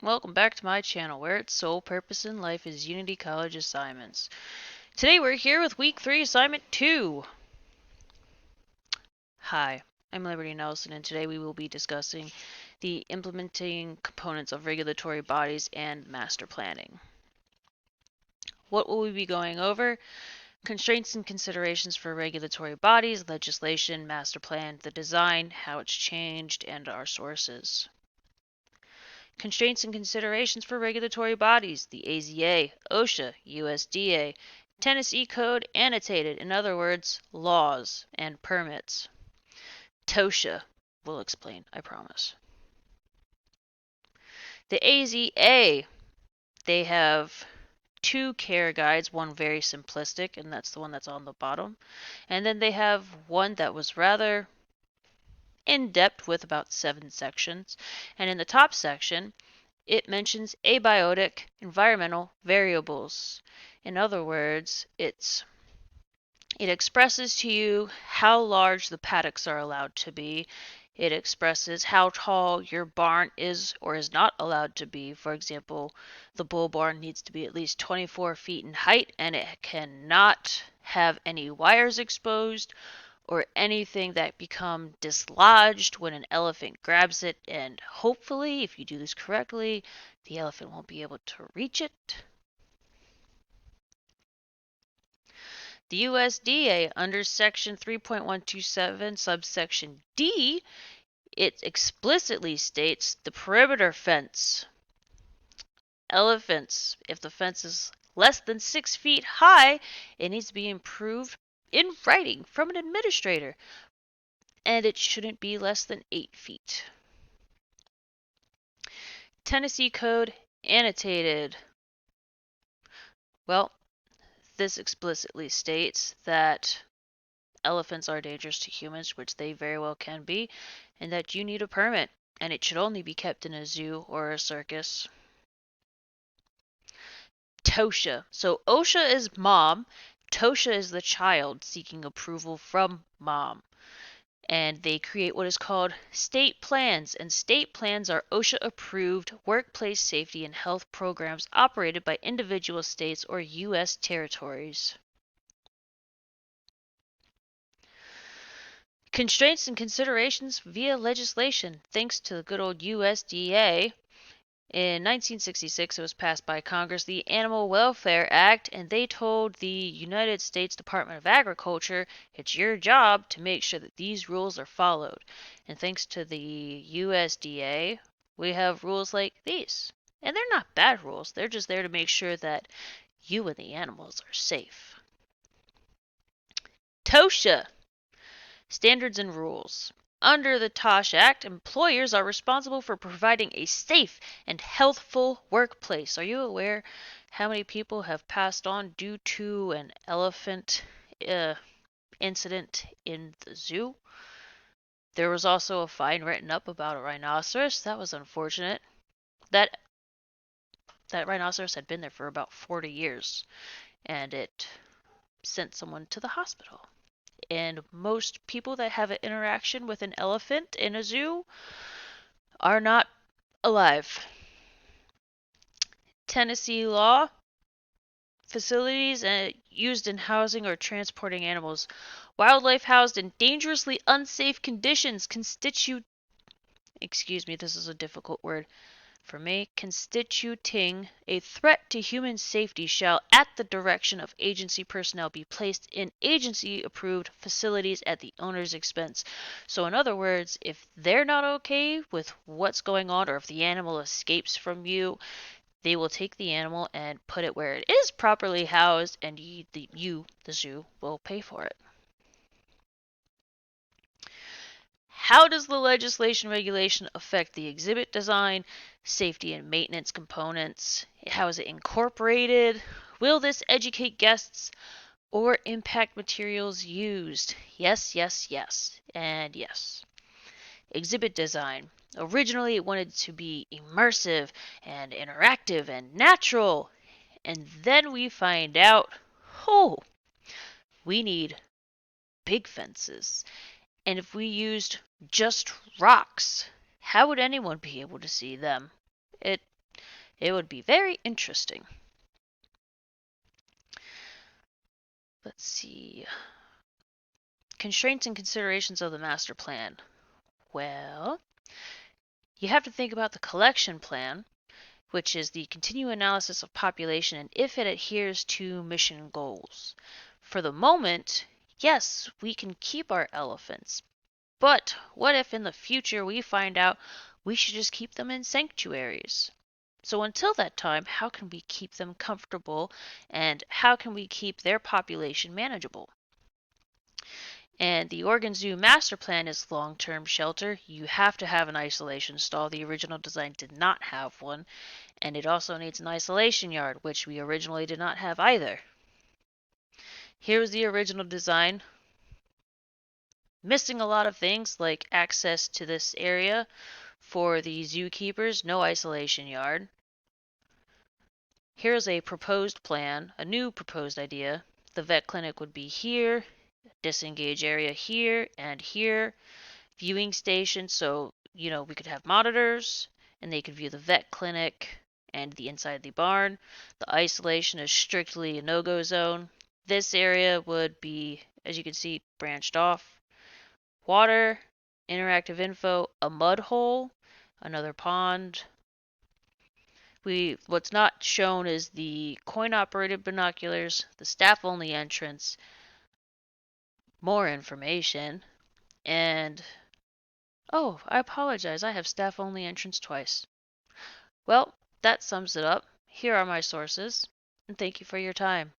Welcome back to my channel where its sole purpose in life is Unity College assignments. Today we're here with week 3 assignment 2. Hi, I'm Liberty Nelson and today we will be discussing the implementing components of regulatory bodies and master planning. What will we be going over? Constraints and considerations for regulatory bodies, legislation, master plan, the design, how it's changed, and our sources. Constraints and considerations for regulatory bodies, the AZA, OSHA, USDA, Tennessee Code annotated, in other words, laws and permits. TOSHA will explain, I promise. The AZA, they have two care guides, one very simplistic, and that's the one that's on the bottom. And then they have one that was rather in depth with about 7 sections. And in the top section, it mentions abiotic environmental variables. In other words, it expresses to you how large the paddocks are allowed to be. It expresses how tall your barn is or is not allowed to be. For example, the bull barn needs to be at least 24 feet in height and it cannot have any wires exposed or anything that become dislodged when an elephant grabs it, and hopefully if you do this correctly the elephant won't be able to reach it. The USDA under section 3.127 subsection D, it explicitly states the perimeter fence. Elephants, if the fence is less than 6 feet high, it needs to be improved in writing from an administrator, and it shouldn't be less than 8 feet. Tennessee Code annotated. Well, this explicitly states that elephants are dangerous to humans, which they very well can be, and that you need a permit, and it should only be kept in a zoo or a circus. TOSHA. So OSHA is mom, TOSHA is the child seeking approval from mom. And they create what is called state plans, and state plans are OSHA approved workplace safety and health programs operated by individual states or U.S. territories. Constraints and considerations via legislation. Thanks to the good old USDA, in 1966 it was passed by Congress, the Animal Welfare Act, and they told the United States Department of Agriculture, it's your job to make sure that these rules are followed. And thanks to the USDA, we have rules like these. And they're not bad rules, they're just there to make sure that you and the animals are safe. TOSHA. Standards and rules. Under the TOSH Act, employers are responsible for providing a safe and healthful workplace. Are you aware how many people have passed on due to an elephant incident in the zoo? There was also a fine written up about a rhinoceros. That was unfortunate. That rhinoceros had been there for about 40 years, and it sent someone to the hospital. And most people that have an interaction with an elephant in a zoo are not alive. Tennessee law, facilities used in housing or transporting animals. Wildlife housed in dangerously unsafe conditions excuse me, this is a difficult word for me, constituting a threat to human safety shall, at the direction of agency personnel, be placed in agency-approved facilities at the owner's expense. So in other words, if they're not okay with what's going on, or if the animal escapes from you, they will take the animal and put it where it is properly housed, and the zoo, will pay for it. How does the legislation regulation affect the exhibit design, safety and maintenance components? How is it incorporated? Will this educate guests or impact materials used? Yes, yes, yes, and yes. Exhibit design. Originally, it wanted to be immersive and interactive and natural. And then we find out, oh, we need big fences. And if we used just rocks, how would anyone be able to see them? It It would be very interesting. Let's see. Constraints and considerations of the master plan. Well, you have to think about the collection plan, which is the continued analysis of population and if it adheres to mission goals. For the moment, yes, we can keep our elephants, but what if in the future we find out we should just keep them in sanctuaries? So until that time, how can we keep them comfortable and how can we keep their population manageable? And the Oregon Zoo master plan is long-term shelter. You have to have an isolation stall. The original design did not have one. And it also needs an isolation yard, which we originally did not have either. Here's the original design. Missing a lot of things like access to this area for the zookeepers, no isolation yard. Here's a proposed plan, a new proposed idea. The vet clinic would be here, disengage area here and here, viewing station, so we could have monitors and they could view the vet clinic and the inside of the barn. The isolation is strictly a no-go zone. This area would be, as you can see, branched off. Water, interactive info, a mud hole, another pond. What's not shown is the coin-operated binoculars, the staff-only entrance, more information, and oh, I apologize, I have staff-only entrance twice. Well, that sums it up. Here are my sources, and thank you for your time.